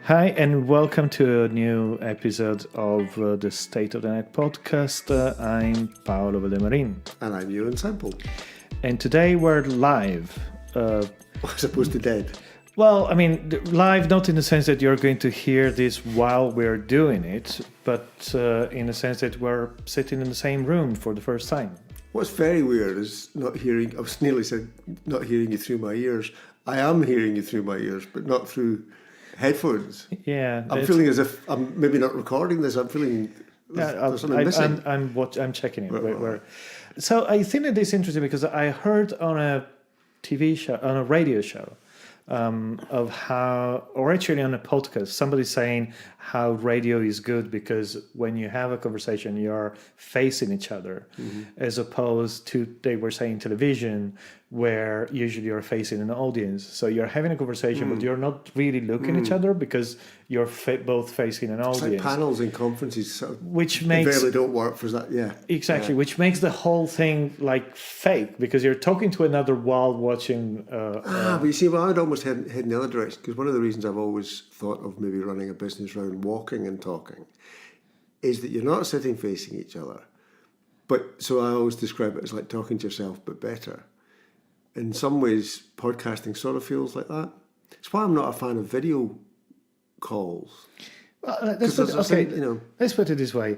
Hi, and welcome to a new episode of the State of the Net podcast. I'm Paolo Valdemarin. And I'm Ewan Semple. And today we're live. As opposed to dead. Well, I mean, live not in the sense that you're going to hear this while we're doing it, but in the sense that we're sitting in the same room for the first time. What's very weird is not hearing, I was nearly said not hearing you through my ears. I am hearing you through my ears, but not through headphones. Yeah. I'm feeling as if I'm maybe not recording this. I'm feeling there's something missing. I'm checking it. Right. So I think that it's interesting because I heard on a TV show, on a radio show, of how, or actually on a podcast, somebody saying how radio is good because when you have a conversation, you're facing each other, as opposed to, they were saying, television, where usually you're facing an audience. So you're having a conversation, but you're not really looking at each other because you're both facing an audience. It's like panels and conferences, which makes barely don't work for that. Yeah, exactly. Yeah. Which makes the whole thing like fake because you're talking to another while watching. But you see, I'd almost head in the other direction because one of the reasons I've always thought of maybe running a business around walking and talking is that you're not sitting facing each other, but so I always describe it as like talking to yourself but better. In some ways, podcasting sort of feels like that. It's why I'm not a fan of video calls. Well, let's put it this way.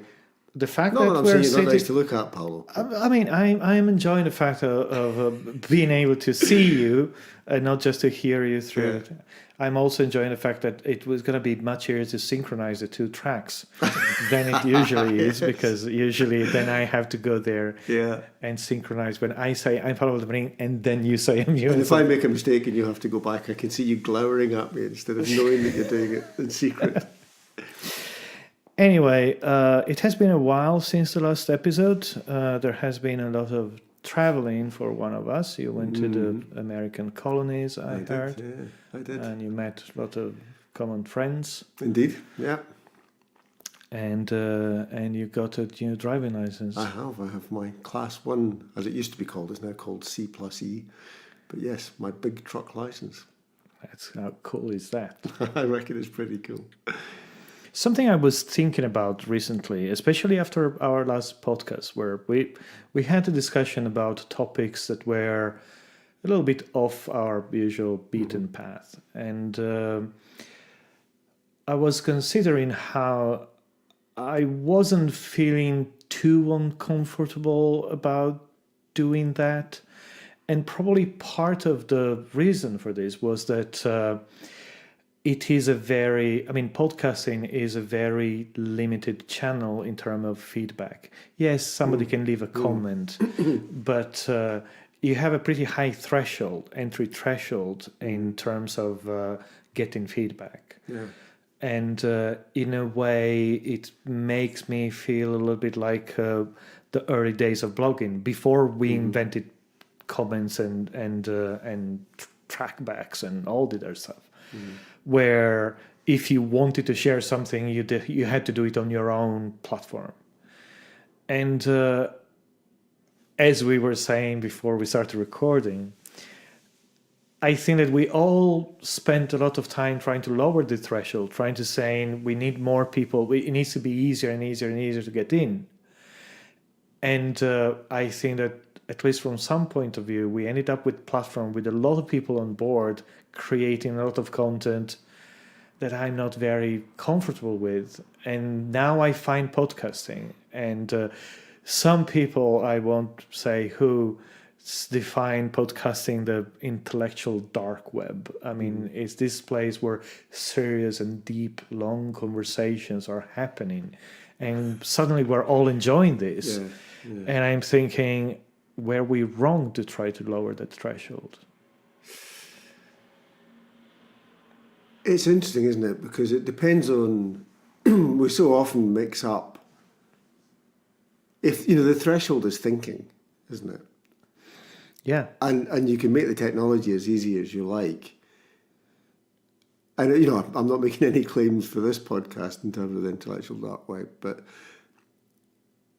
The fact that I'm we're saying you're sitting, not nice to look at, Paolo. I mean, I am enjoying the fact of being able to see you and not just to hear you through it. I'm also enjoying the fact that it was going to be much easier to synchronize the two tracks than it usually is, because usually then I have to go there and synchronize when I say I'm Paolo Valdemarin and then you say I'm you. And if I make a mistake and you have to go back, I can see you glowering at me instead of knowing that you're doing it in secret. Anyway, it has been a while since the last episode. There has been a lot of traveling for one of us. You went to the American colonies, I heard. Did, I did. And you met a lot of common friends. Indeed, yeah. And you got a new driving license. I have my Class 1, as it used to be called. It's now called C+E. But yes, my big truck license. How cool is that? I reckon it's pretty cool. Something I was thinking about recently, especially after our last podcast, where we had a discussion about topics that were a little bit off our usual beaten path. And I was considering how I wasn't feeling too uncomfortable about doing that. And probably part of the reason for this was that it is podcasting is a very limited channel in terms of feedback. Yes, somebody can leave a comment, but you have a pretty high entry threshold in terms of getting feedback. Yeah. And in a way, it makes me feel a little bit like the early days of blogging, before we invented comments and trackbacks and all the other stuff. Where if you wanted to share something, you had to do it on your own platform. And as we were saying before we started recording, I think that we all spent a lot of time trying to lower the threshold, trying to say we need more people. It needs to be easier and easier and easier to get in. And I think that, at least from some point of view, we ended up with a platform with a lot of people on board creating a lot of content that I'm not very comfortable with. And now I find podcasting. And some people, I won't say who, define podcasting the intellectual dark web. I mean, it's this place where serious and deep, long conversations are happening. And suddenly we're all enjoying this. Yeah. And I'm thinking, were we wrong to try to lower that threshold? It's interesting, isn't it? Because it depends on, we so often mix up, if, the threshold is thinking, isn't it? Yeah. And you can make the technology as easy as you like. And, I'm not making any claims for this podcast in terms of the intellectual dark web, but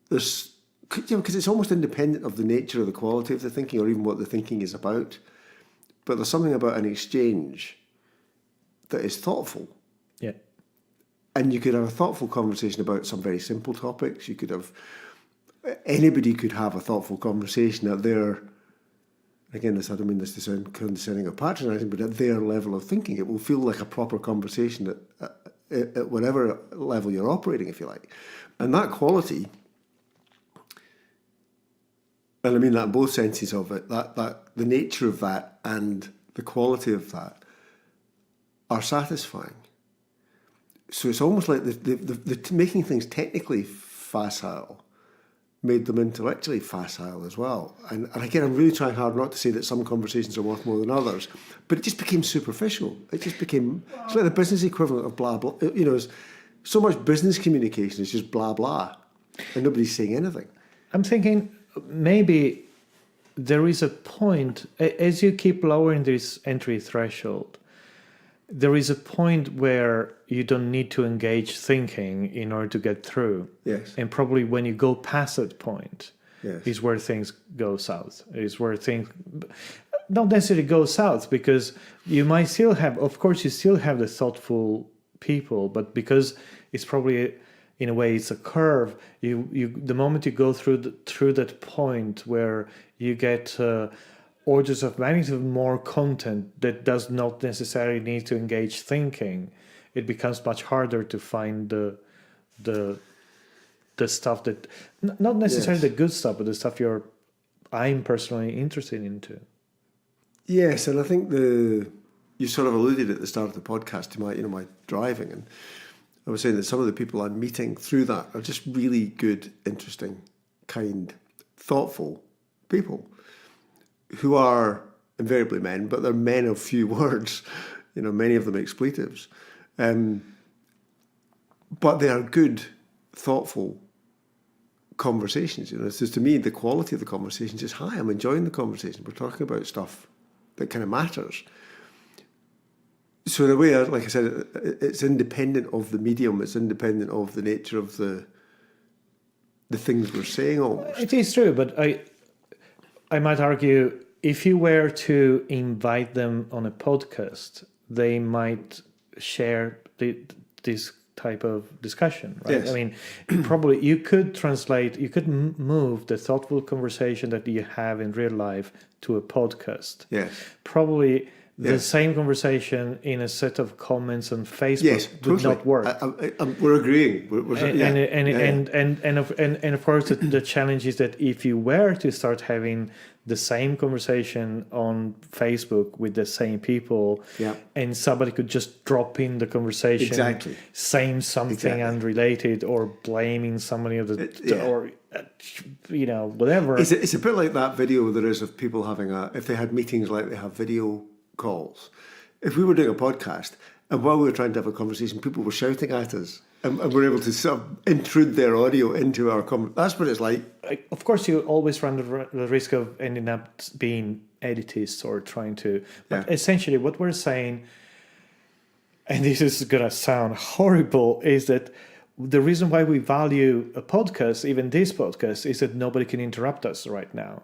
there's, because it's almost independent of the nature of the quality of the thinking or even what the thinking is about. But there's something about an exchange that is thoughtful. Yeah. And you could have a thoughtful conversation about some very simple topics. You could have, anybody could have a thoughtful conversation at their, again, I don't mean this to sound condescending or patronising, but at their level of thinking. It will feel like a proper conversation at whatever level you're operating, if you like. And that quality, and I mean that in both senses of it, that the nature of that and the quality of that are satisfying. So it's almost like the making things technically facile made them intellectually facile as well. And again, I'm really trying hard not to say that some conversations are worth more than others, but it just became superficial. It just became, it's like the business equivalent of blah, blah. You know, so much business communication is just blah, blah, and nobody's saying anything. I'm thinking maybe there is a point, as you keep lowering this entry threshold, there is a point where you don't need to engage thinking in order to get through. Yes. And probably when you go past that point, Yes. is where things go south. Is where things don't necessarily go south, because you might still have, of course, you still have the thoughtful people, but because it's probably, in a way, it's a curve. You the moment you go through that point where you get orders of magnitude more content that does not necessarily need to engage thinking, it becomes much harder to find the stuff that, not necessarily the good stuff, but the stuff I'm personally interested into. Yes, and I think you sort of alluded at the start of the podcast to my driving, and I was saying that some of the people I'm meeting through that are just really good, interesting, kind, thoughtful people who are invariably men, but they're men of few words, many of them expletives. But they are good, thoughtful conversations. So to me, the quality of the conversations is high. I'm enjoying the conversation. We're talking about stuff that kind of matters. So in a way, like I said, it's independent of the medium. It's independent of the nature of the things we're saying almost. It is true, but I might argue, if you were to invite them on a podcast, they might share this type of discussion, right? Yes. I mean, probably you could move the thoughtful conversation that you have in real life to a podcast. Yes. Probably the same conversation in a set of comments on Facebook would not work. We're agreeing. And of course, the challenge is that if you were to start having the same conversation on Facebook with the same people, and somebody could just drop in the conversation, saying something unrelated or blaming somebody of or whatever. It's a bit like that video there is of people having if they had meetings like they have video calls. If we were doing a podcast and while we were trying to have a conversation, people were shouting at us and we're able to sort of intrude their audio into our conversation. That's what it's like. Of course, you always run the risk of ending up being elitist or trying to... But essentially what we're saying, and this is going to sound horrible, is that the reason why we value a podcast, even this podcast, is that nobody can interrupt us right now.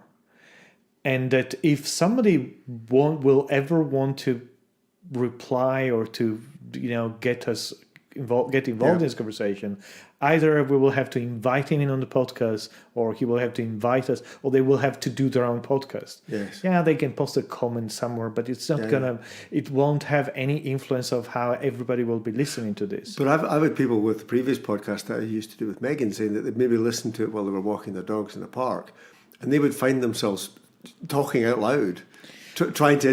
And that if somebody will ever want to reply or to get involved in this conversation, either we will have to invite him in on the podcast, or he will have to invite us, or they will have to do their own podcast. Yes. Yeah, they can post a comment somewhere, but it's not it won't have any influence of how everybody will be listening to this. But I've had people with the previous podcast that I used to do with Megan saying that they'd maybe listened to it while they were walking their dogs in the park, and they would find themselves talking out loud, trying to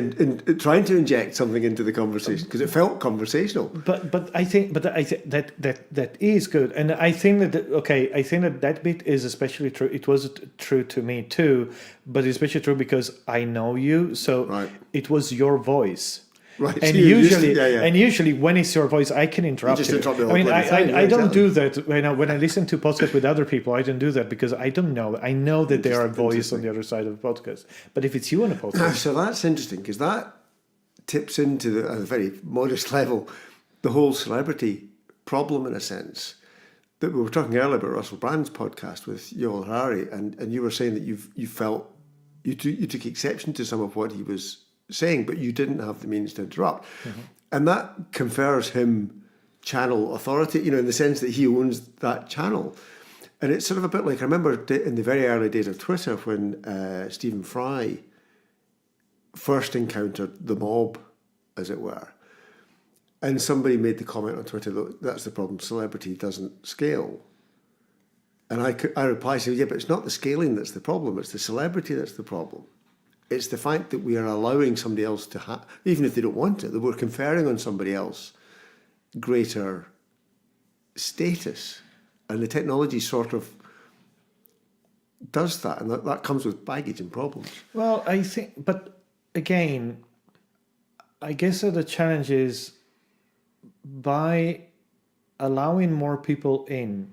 inject something into the conversation because it felt conversational. But I think that is good, and I think that bit is especially true. It was true to me too, but it's especially true because I know you, so it was your voice. Right. And so usually when it's your voice, I can interrupt you. I mean, I don't do that when I listen to podcasts with other people. I don't do that because I don't know. I know that there are a voice on the other side of the podcast. But if it's you on a podcast, so that's interesting because that tips into at a very modest level the whole celebrity problem in a sense. That we were talking earlier about Russell Brand's podcast with Yoel Harari, and you were saying that you felt you took exception to some of what he was saying, but you didn't have the means to interrupt. Mm-hmm. And that confers him channel authority, in the sense that he owns that channel. And it's sort of a bit like, I remember in the very early days of Twitter when Stephen Fry first encountered the mob, as it were. And somebody made the comment on Twitter, look, that's the problem, celebrity doesn't scale. And I replied, saying, yeah, but it's not the scaling that's the problem, it's the celebrity that's the problem. It's the fact that we are allowing somebody else to have, even if they don't want it, that we're conferring on somebody else greater status. And the technology sort of does that, and that comes with baggage and problems. Well, I think, but again, I guess that the challenge is by allowing more people in,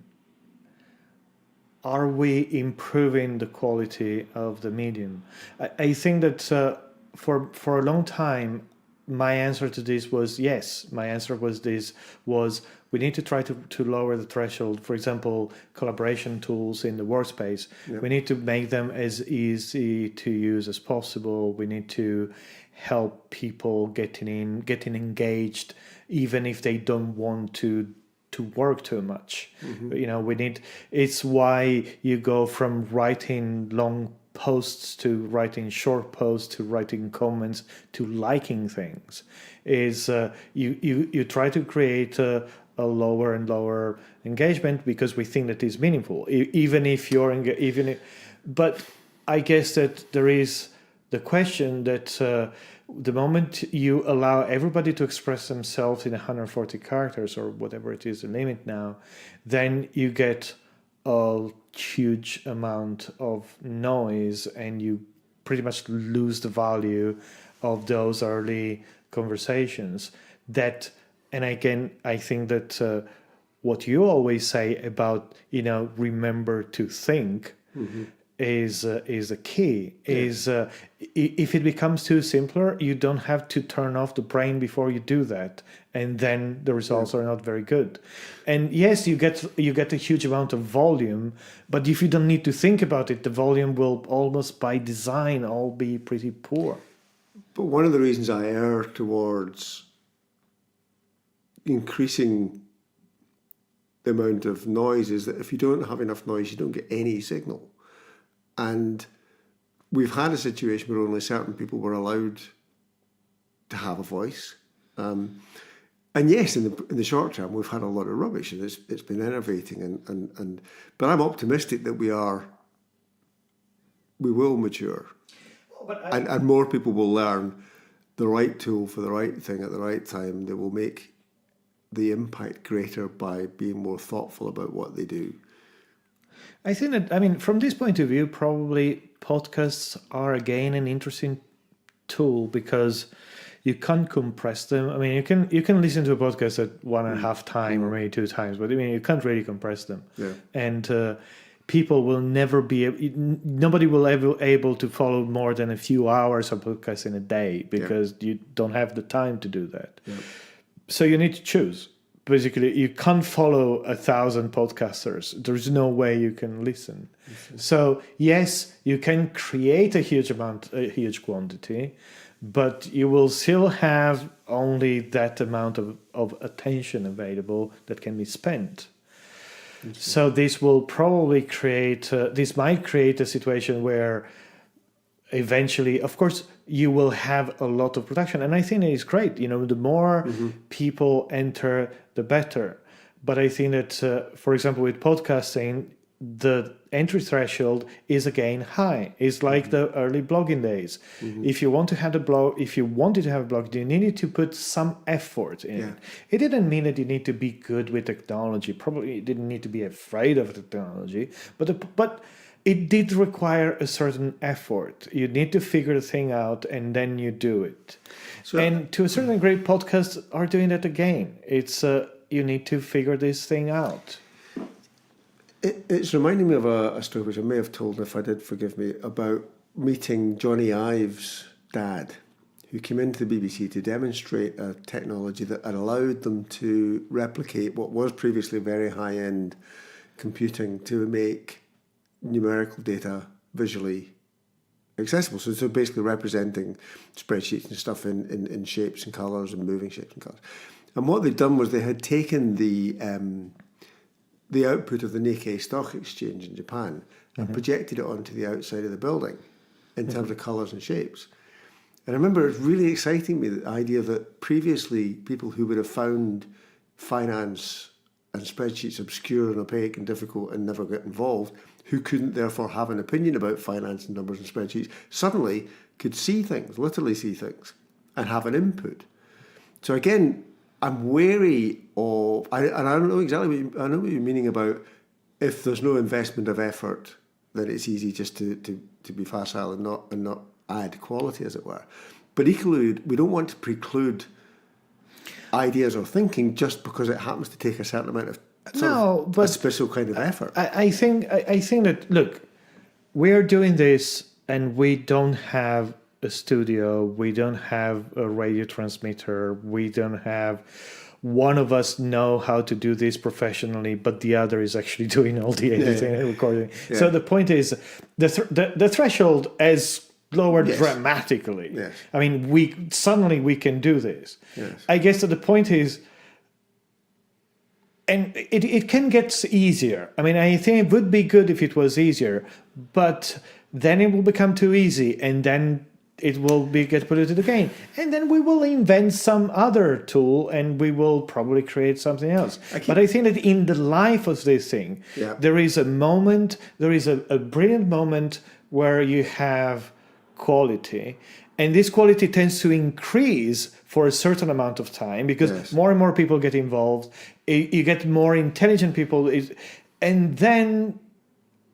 are we improving the quality of the medium? I think that for a long time, my answer to this was yes. My answer was we need to try to lower the threshold. For example, collaboration tools in the workspace. Yep. We need to make them as easy to use as possible. We need to help people getting engaged, even if they don't want to work too much. Mm-hmm. It's why you go from writing long posts to writing short posts to writing comments to liking things. Is you try to create a lower and lower engagement because we think that is meaningful, but I guess that there is the question that the moment you allow everybody to express themselves in 140 characters or whatever it is the limit now, then you get a huge amount of noise and you pretty much lose the value of those early conversations. And again, I think that what you always say about, remember to think, mm-hmm. is a key. Yeah. If it becomes too simpler, you don't have to turn off the brain before you do that, and then the results are not very good. And yes, you get a huge amount of volume, but if you don't need to think about it, the volume will almost by design all be pretty poor. But one of the reasons I err towards increasing the amount of noise is that if you don't have enough noise, you don't get any signal. And we've had a situation where only certain people were allowed to have a voice. And yes, in the short term, we've had a lot of rubbish, and it's been enervating. But I'm optimistic that we will mature, and more people will learn the right tool for the right thing at the right time. They will make the impact greater by being more thoughtful about what they do. I think that, from this point of view, probably podcasts are again an interesting tool because you can't compress them. You can listen to a podcast at 1.5 times or maybe 2 times, but you can't really compress them. Yeah. And people will never nobody will ever able to follow more than a few hours of podcasts in a day because you don't have the time to do that. Yeah. So you need to choose. Basically, you can't follow 1,000 podcasters. There's no way you can listen. Mm-hmm. So yes, you can create a huge quantity, but you will still have only that amount of attention available that can be spent. So this will probably might create a situation where eventually, of course, you will have a lot of production. And I think it is great. The more mm-hmm. people enter, the better. But I think that, for example, with podcasting, the entry threshold is again high. It's like mm-hmm. the early blogging days. Mm-hmm. If you wanted to have a blog, you needed to put some effort in it. It didn't mean that you need to be good with technology. Probably you didn't need to be afraid of technology. But it did require a certain effort. You need to figure the thing out, and then you do it. And to a certain degree, podcasts are doing that again. It's you need to figure this thing out. It's reminding me of a story which I may have told, and if I did, forgive me, about meeting Johnny Ive's dad, who came into the BBC to demonstrate a technology that had allowed them to replicate what was previously very high-end computing to make numerical data visually accessible. So basically representing spreadsheets and stuff in shapes and colours and moving shapes and colours. And what they'd done was they had taken the output of the Nikkei Stock Exchange in Japan and projected it onto the outside of the building in terms of colours and shapes. And I remember it really exciting me, the idea that previously people who would have found finance and spreadsheets obscure and opaque and difficult and never get involved, who couldn't therefore have an opinion about finance and numbers and spreadsheets, suddenly could see things, literally see things, and have an input. So again, I'm wary of, and I don't know exactly I know what you're meaning about, if there's no investment of effort, then it's easy just to be facile and not add quality, as it were. But equally, we don't want to preclude ideas or thinking just because it happens to take a certain amount of a special kind of effort. I think that, look, we're doing this and we don't have a studio, we don't have a radio transmitter, we don't have one of us know how to do this professionally, but the other is actually doing all the editing and recording. Yeah. So the point is, the threshold has lowered dramatically. Yes. I mean, we can do this. Yes. I guess that the point is, and it can get easier. I mean, I think it would be good if it was easier, but then it will become too easy, and then it will get polluted again. And then we will invent some other tool, and we will probably create something else. But I think that in the life of this thing, there is a moment, there is a brilliant moment where you have quality, and this quality tends to increase for a certain amount of time because more and more people get involved. You get more intelligent people, and then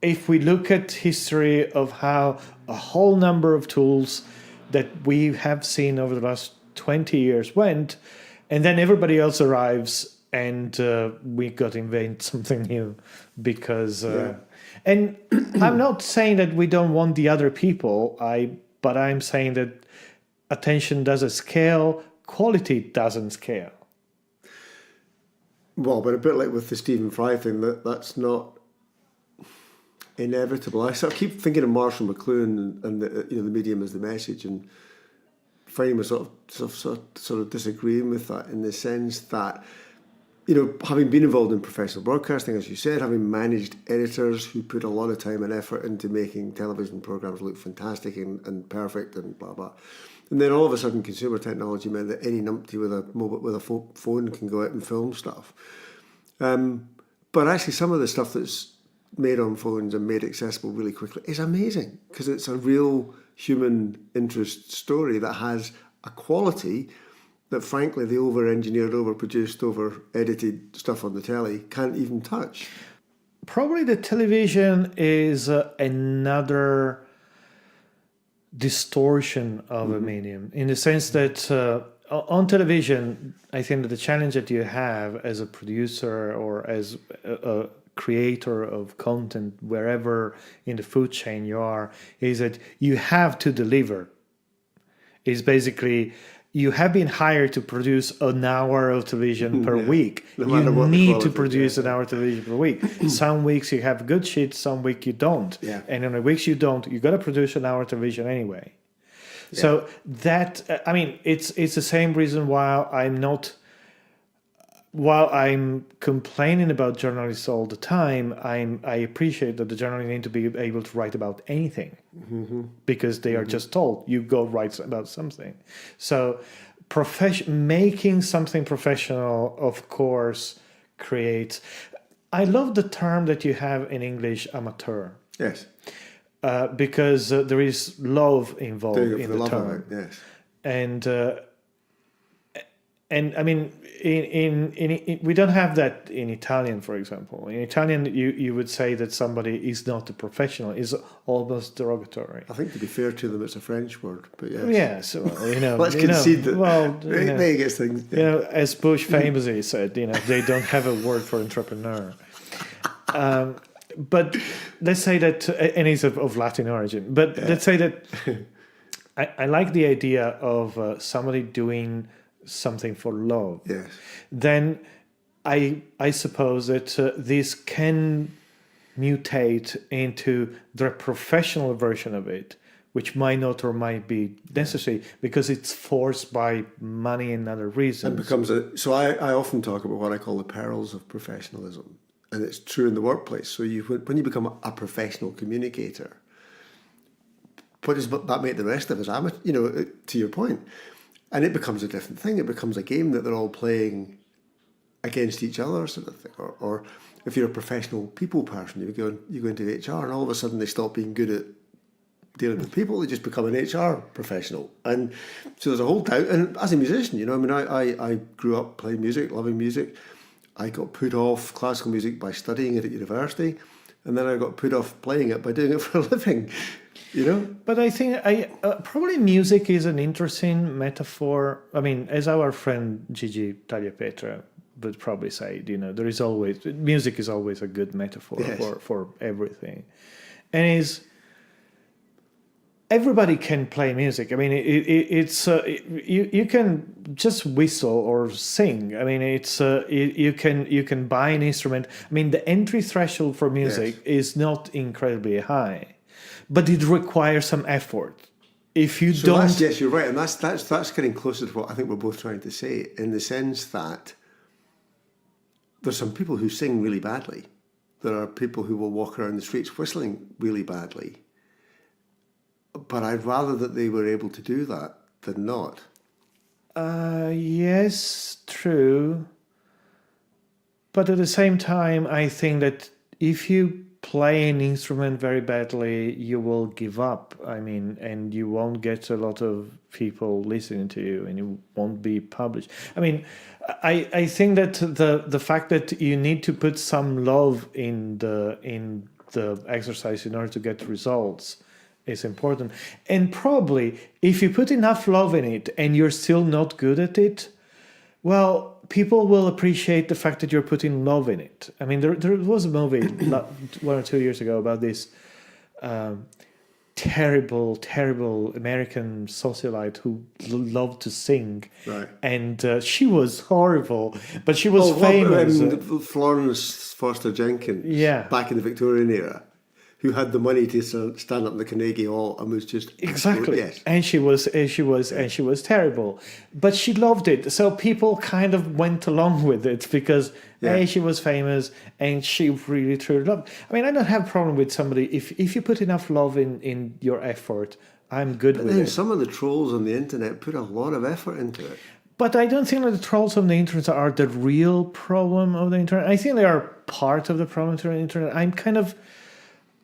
if we look at history of how a whole number of tools that we have seen over the last 20 years went, and then everybody else arrives and we got to invent something new because and I'm not saying that we don't want the other people, but I'm saying that attention doesn't scale, quality doesn't scale. Well, but a bit like with the Stephen Fry thing, that's not inevitable. I sort of keep thinking of Marshall McLuhan and the medium as the message, and finding myself sort of disagreeing with that in the sense that, having been involved in professional broadcasting, as you said, having managed editors who put a lot of time and effort into making television programs look fantastic and perfect and blah blah, and then all of a sudden consumer technology meant that any numpty with a phone can go out and film stuff. But actually, some of the stuff that's made on phones and made accessible really quickly is amazing because it's a real human interest story that has a quality that, frankly, the over-engineered, over-produced, over-edited stuff on the telly can't even touch. Probably the television is another distortion of a medium, in the sense that on television, I think that the challenge that you have as a producer or as a creator of content, wherever in the food chain you are, is that you have to deliver. It's basically, you have been hired to produce an hour of television per week. You need to produce an hour of television per week. Some weeks you have good shit, some week you don't. Yeah. And on the weeks you don't, you got to produce an hour of television anyway. Yeah. So that, it's the same reason why while I'm complaining about journalists all the time, I appreciate that the journalists need to be able to write about anything because they are just told, you go write about something. So making something professional, of course, creates... I love the term that you have in English, amateur. Yes. Because there is love involved in the term. Yes. And I mean, in we don't have that in Italian, for example. In Italian, you would say that somebody is not a professional, is almost derogatory. I think, to be fair to them, it's a French word, but yes. Yes, well, let's concede that. Well, they get things. As Bush famously said, they don't have a word for entrepreneur. But let's say that, and he's of Latin origin. But let's say that I like the idea of somebody doing something for love. Yes. Then I suppose that this can mutate into the professional version of it, which might not or might be necessary because it's forced by money and other reasons. And becomes so I often talk about what I call the perils of professionalism, and it's true in the workplace. So when you become a professional communicator, what does that make the rest of us? To your point, and it becomes a different thing. It becomes a game that they're all playing against each other, sort of thing. Or if you're a professional people person, you go into HR, and all of a sudden they stop being good at dealing with people. They just become an HR professional, and so there's a whole doubt. And as a musician, I grew up playing music, loving music. I got put off classical music by studying it at university, and then I got put off playing it by doing it for a living. But I think probably music is an interesting metaphor. I mean, as our friend Gigi Tagliapetra would probably say, there is always music is always a good metaphor for everything, and everybody can play music. I mean, you can just whistle or sing. I mean, you can buy an instrument. I mean, the entry threshold for music is not incredibly high. But it requires some effort. If you don't... Yes, you're right. And that's getting closer to what I think we're both trying to say, in the sense that there's some people who sing really badly. There are people who will walk around the streets whistling really badly. But I'd rather that they were able to do that than not. Yes, true. But at the same time, I think that if you play an instrument very badly, you will give up. I mean, and you won't get a lot of people listening to you, and you won't be published. I mean, I think that the fact that you need to put some love in the exercise in order to get results is important. And probably if you put enough love in it and you're still not good at it, well, people will appreciate the fact that you're putting love in it. I mean, there was a movie 1 or 2 years ago about this terrible American socialite who loved to sing. Right. And she was horrible, but she was famous. Florence Foster Jenkins, back in the Victorian era, who had the money to stand up in the Carnegie Hall and was just exactly. Yes. And she was terrible, but she loved it. So people kind of went along with it because she was famous and she really truly loved. I mean, I don't have a problem with somebody if you put enough love in your effort. I'm good with it. Then some of the trolls on the internet put a lot of effort into it. But I don't think that the trolls on the internet are the real problem of the internet. I think they are part of the problem of the internet.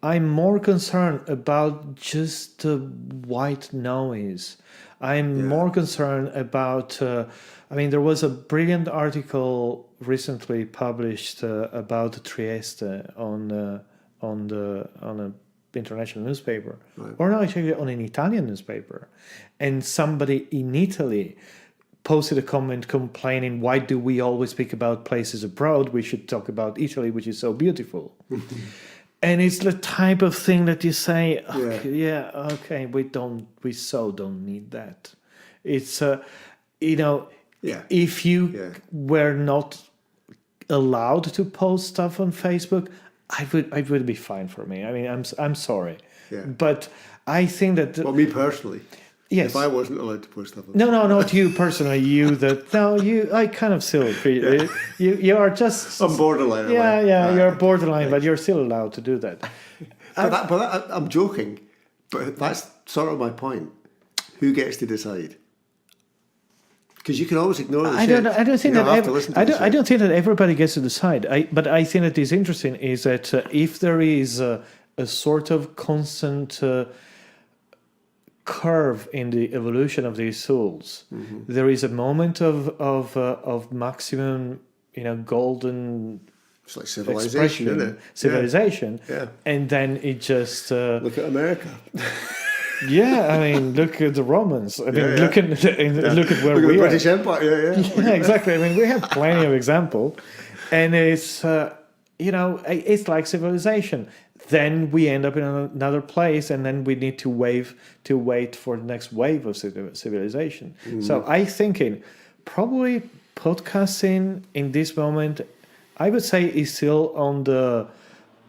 I'm more concerned about just the white noise. I'm more concerned about... there was a brilliant article recently published about Trieste on an international newspaper. Right. Or no, actually on an Italian newspaper. And somebody in Italy posted a comment complaining, why do we always speak about places abroad? We should talk about Italy, which is so beautiful. And it's the type of thing that you say, okay, we so don't need that. It's, if you were not allowed to post stuff on Facebook, I would be fine for me. I mean, I'm sorry. Yeah. But I think that... Well, me personally. Yes. If I wasn't allowed to post stuff on No, not you personally. I kind of still treat you. You are just... I'm borderline. You're borderline, but you're still allowed to do that. I'm joking, but that's sort of my point. Who gets to decide? Because you can always ignore the shit. I don't think that everybody gets to decide. But I think that is interesting is that if there is a sort of constant... curve in the evolution of these tools, there is a moment of maximum, golden. It's like civilization, isn't it? Civilization, and then it just look at America. I mean, look at the Romans. I mean, look at where we are. The British Empire. Yeah, exactly. I mean, we have plenty of example, and it's it's like civilization. Then we end up in another place, and then we need to wait for the next wave of civilization. So I'm thinking probably podcasting in this moment, I would say, is still on the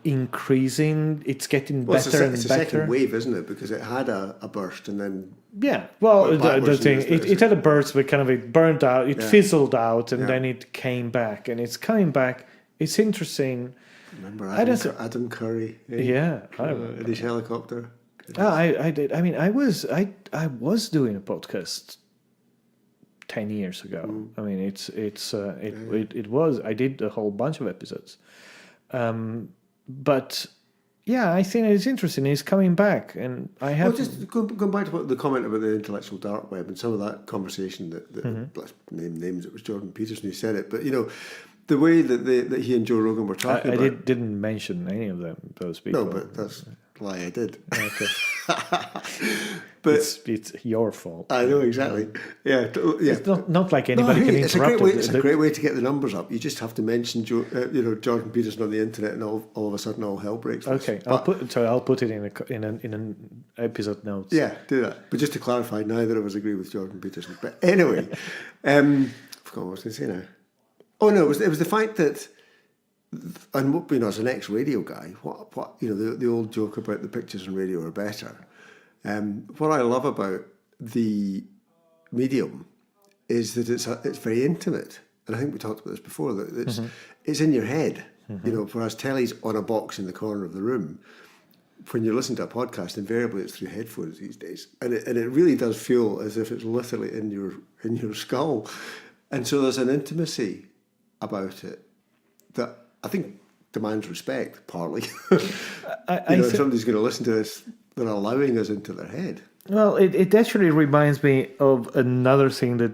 increasing. It's getting Well, better and it's a better. second wave, isn't it? Because it had a burst and then... Yeah, well, went the backwards thing, and it had a burst, but kind of it burned out, it Yeah. fizzled out, and Yeah. then it came back, and it's coming back. It's interesting. Remember I don't- Adam Curry? Yeah, In his helicopter. I did. I mean, I was doing a podcast 10 years ago. I mean, it was. I did a whole bunch of episodes, but yeah, I think it's interesting. It's coming back, and I have. Well, just going back to the comment about the intellectual dark web and some of that conversation that let's name names. It was Jordan Peterson who said it, but the way that he and Joe Rogan were talking I about. didn't mention any of those people. No, but that's why I did. Okay. But it's your fault. I know exactly. Yeah, yeah. It's not like anybody can it's a interrupt great way. it. It's a great way to get the numbers up. You just have to mention Jordan Peterson on the internet, and all of a sudden all hell breaks loose. Okay, I'll put it in an episode notes. Yeah, do that. But just to clarify, neither of us agree with Jordan Peterson. But anyway, I forgot what I was going to say now. Oh no, it was the fact that, and as an ex-radio guy, what the old joke about the pictures on radio are better. What I love about the medium is that it's very intimate, and I think we talked about this before. That it's in your head. Whereas telly's on a box in the corner of the room. When you listen to a podcast, invariably it's through headphones these days, and it really does feel as if it's literally in your skull, and so there's an intimacy about it that I think demands respect. Partly, if somebody's going to listen to this, they're allowing us into their head. Well, it actually reminds me of another thing that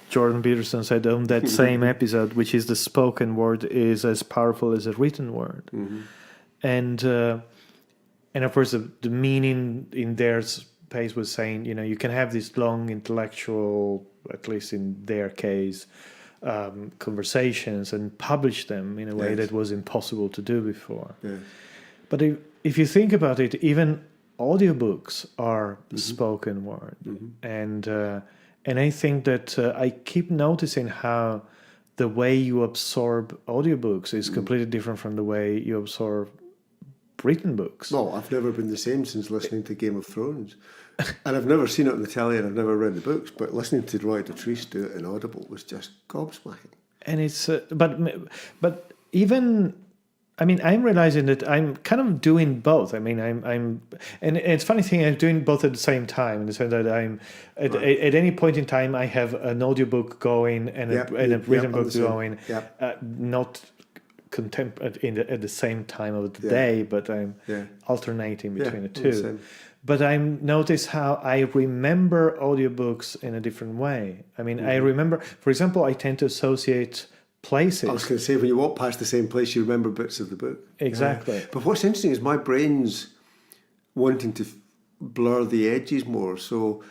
Jordan Peterson said on that same episode, which is the spoken word is as powerful as a written word, and of course the meaning in their space was saying, you can have this long intellectual, at least in their case, conversations and publish them in a way that was impossible to do before. Yeah. But if you think about it, even audiobooks are spoken word, and I think that I keep noticing how the way you absorb audiobooks is completely different from the way you absorb written books. Well, I've never been the same since listening to Game of Thrones. And I've never seen it on the telly, and I've never read the books, but listening to Roy Dotrice do it in Audible was just gobsmacking. And it's, but even, I mean, I'm realizing that I'm kind of doing both. I mean, and it's funny thing, I'm doing both at the same time, in the sense that I'm, at any point in time, I have an audiobook going and a written book going, not at the same time of the day, but I'm alternating between the two. But I notice how I remember audiobooks in a different way. I mean, I remember, for example, I tend to associate places. I was going to say, when you walk past the same place, you remember bits of the book. Exactly. But what's interesting is my brain's wanting to blur the edges more. So,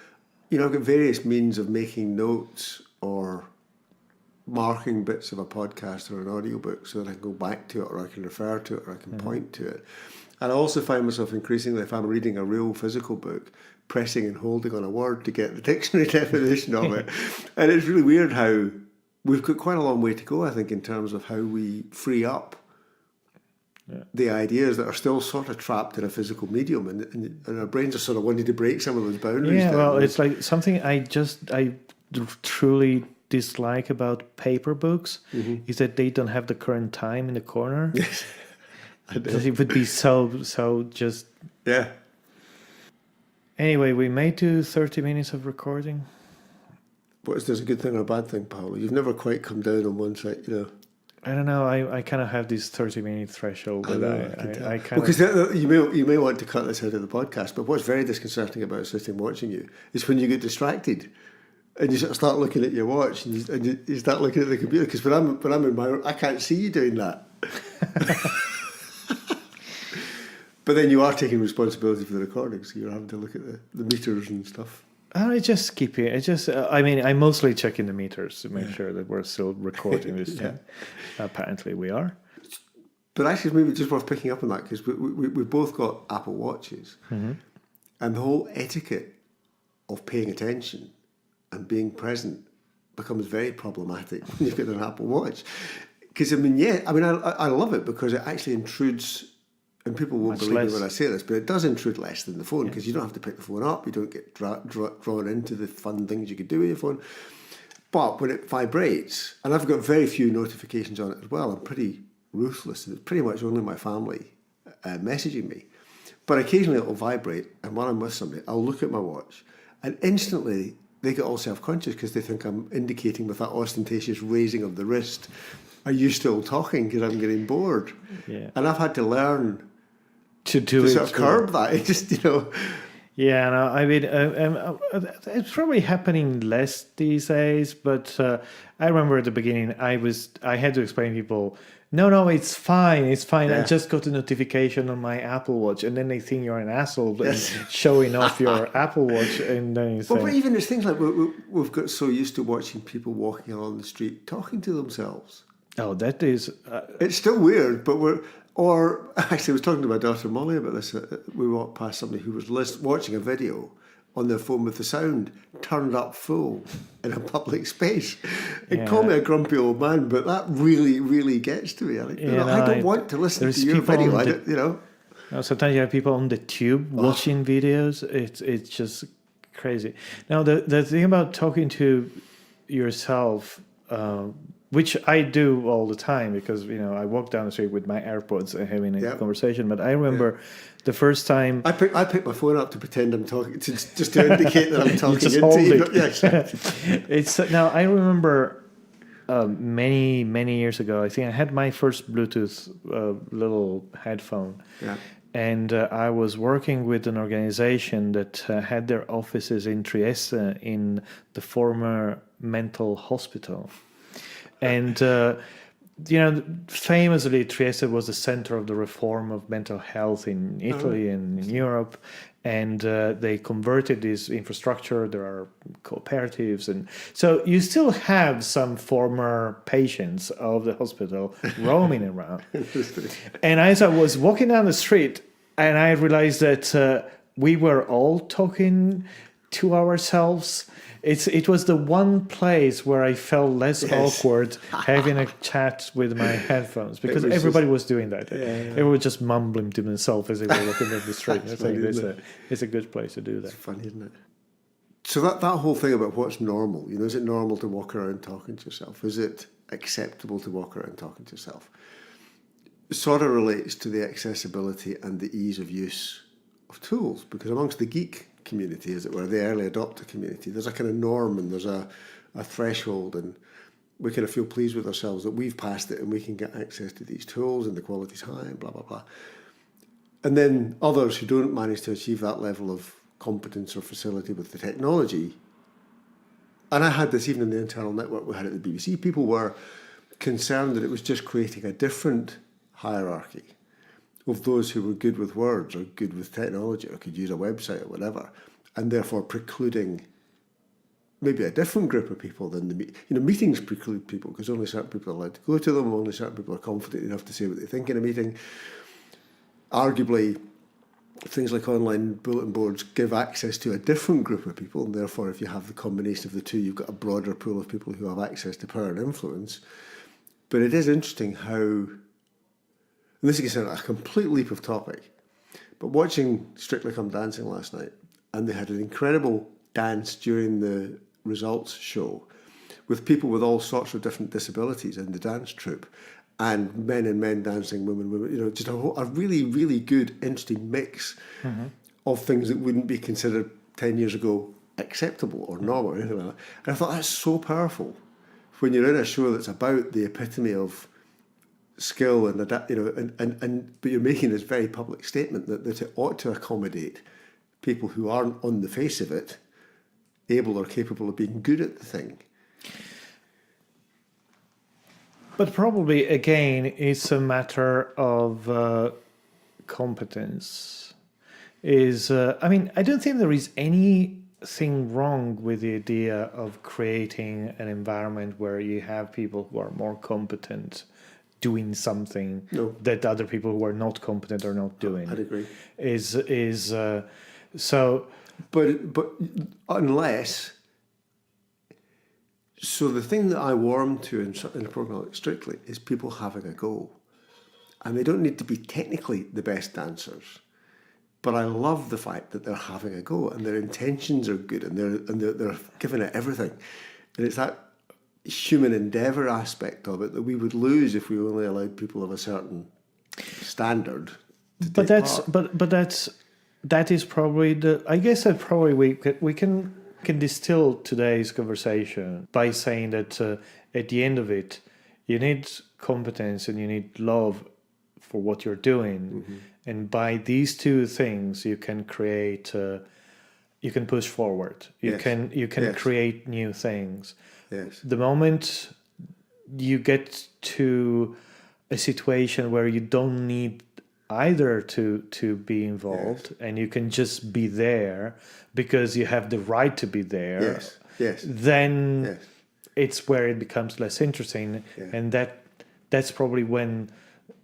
I've got various means of making notes or marking bits of a podcast or an audiobook so that I can go back to it, or I can refer to it, or I can point to it. And I also find myself increasingly, if I'm reading a real physical book, pressing and holding on a word to get the dictionary definition of it. And it's really weird how we've got quite a long way to go, I think, in terms of how we free up the ideas that are still sort of trapped in a physical medium, and our brains are sort of wanting to break some of those boundaries. Yeah, well, it's like something I truly dislike about paper books is that they don't have the current time in the corner. It would be so just... Yeah. Anyway, we made to 30 minutes of recording. But is this a good thing or a bad thing, Paolo? You've never quite come down on one side, I don't know. I kind of have this 30-minute threshold. I kind because you may want to cut this out of the podcast, but what's very disconcerting about sitting watching you is when you get distracted and you sort of start looking at your watch and you start looking at the computer, because when I'm in my room, I can't see you doing that. But then you are taking responsibility for the recording, so you're having to look at the meters and stuff. I just keep it. I'm mostly checking the meters to make sure that we're still recording this thing. Apparently we are. But actually, it's maybe just worth picking up on that, because we've both got Apple Watches. And the whole etiquette of paying attention and being present becomes very problematic when you've got an Apple Watch. Because, I love it because it actually intrudes and people won't Much believe less. me when I say this, but it does intrude less than the phone because you don't have to pick the phone up, you don't get drawn into the fun things you could do with your phone. But when it vibrates, and I've got very few notifications on it as well, I'm pretty ruthless. It's pretty much only my family messaging me. But occasionally it'll vibrate, and while I'm with somebody, I'll look at my watch, and instantly they get all self-conscious because they think I'm indicating with that ostentatious raising of the wrist, are you still talking because I'm getting bored? Yeah. And I've had to learn To do to it. sort of curb that. It just, Yeah, no, I mean, it's probably happening less these days. But I remember at the beginning, I had to explain to people, no, it's fine. Yeah. I just got a notification on my Apple Watch, and then they think you're an asshole Yes. and showing off your Apple Watch, and then you say, But even there's things like we've got so used to watching people walking along the street talking to themselves. "Oh, that is." It's still weird, but actually, I was talking to my daughter Molly about this. We walked past somebody who was watching a video on their phone with the sound turned up full in a public space. And call me a grumpy old man, but that really, really gets to me. I don't want to listen to your video. Sometimes you have people on the tube watching videos. It's just crazy. Now, the thing about talking to yourself, which I do all the time because, I walk down the street with my AirPods and having a conversation. But I remember the first time... I pick my phone up to pretend I'm talking, just to indicate that I'm talking just into hold you. it. Now, I remember many, many years ago, I think I had my first Bluetooth little headphone. Yeah. And I was working with an organization that had their offices in Trieste in the former mental hospital. And, famously, Trieste was the center of the reform of mental health in Italy and in Europe. And they converted this infrastructure. There are cooperatives. And so you still have some former patients of the hospital roaming around. And as I was walking down the street, and I realized that we were all talking to ourselves. It was the one place where I felt less awkward having a chat with my headphones because everybody was doing that. They were just mumbling to themselves as they were walking down the street. I think it's a good place to do that. It's funny, isn't it? So that whole thing about what's normal, is it normal to walk around talking to yourself? Is it acceptable to walk around talking to yourself? Sort of relates to the accessibility and the ease of use of tools, because amongst the geek community, as it were, the early adopter community, there's a kind of norm and there's a threshold, and we kind of feel pleased with ourselves that we've passed it and we can get access to these tools and the quality's high and blah, blah, blah. And then others who don't manage to achieve that level of competence or facility with the technology, and I had this even in the internal network we had at the BBC, people were concerned that it was just creating a different hierarchy of those who were good with words or good with technology or could use a website or whatever, and therefore precluding maybe a different group of people than meetings preclude people because only certain people are allowed to go to them, only certain people are confident enough to say what they think in a meeting. Arguably, things like online bulletin boards give access to a different group of people, and therefore if you have the combination of the two, you've got a broader pool of people who have access to power and influence. But it is interesting how... And this is a complete leap of topic, but watching Strictly Come Dancing last night, and they had an incredible dance during the results show with people with all sorts of different disabilities in the dance troupe, and men dancing, women, just a really, really good, interesting mix of things that wouldn't be considered 10 years ago acceptable or normal or anything like that. And I thought that's so powerful when you're in a show that's about the epitome of skill and but you're making this very public statement that it ought to accommodate people who aren't on the face of it able or capable of being good at the thing. But probably again it's a matter of competence. I don't think there is anything wrong with the idea of creating an environment where you have people who are more competent doing something that other people who are not competent are not doing. I'd agree. But unless... So the thing that I warm to in a program like Strictly is people having a go and they don't need to be technically the best dancers. But I love the fact that they're having a go and their intentions are good and they're giving it everything. And it's that human endeavour aspect of it that we would lose if we only allowed people of a certain standard to take part. But that is probably I guess that probably we can distill today's conversation by saying that at the end of it, you need competence and you need love for what you're doing. Mm-hmm. And by these two things, you can create, you can push forward. You can create new things. Yes. The moment you get to a situation where you don't need either to be involved, and you can just be there because you have the right to be there. Yes. Then it's where it becomes less interesting, and that's probably when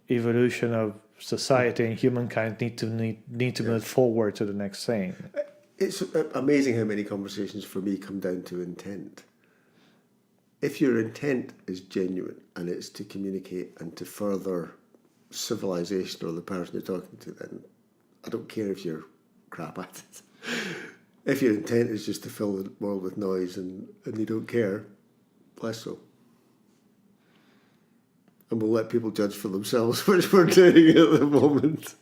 evolution of society and humankind need to move forward to the next thing. It's amazing how many conversations for me come down to intent. If your intent is genuine and it's to communicate and to further civilization or the person you're talking to, then I don't care if you're crap at it. If your intent is just to fill the world with noise and you don't care, less so. And we'll let people judge for themselves, which we're doing at the moment.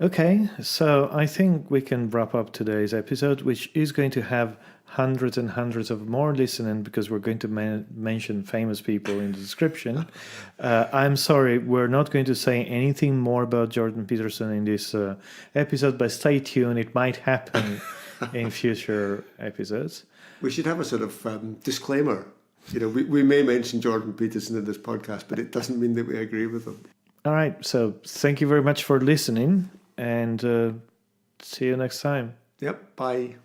Okay, so I think we can wrap up today's episode, which is going to have hundreds and hundreds of more listening because we're going to mention famous people in the description. I'm sorry, we're not going to say anything more about Jordan Peterson in this episode, but stay tuned. It might happen in future episodes. We should have a sort of disclaimer. You know, we may mention Jordan Peterson in this podcast, but it doesn't mean that we agree with him. All right, so thank you very much for listening, and see you next time. Yep, bye.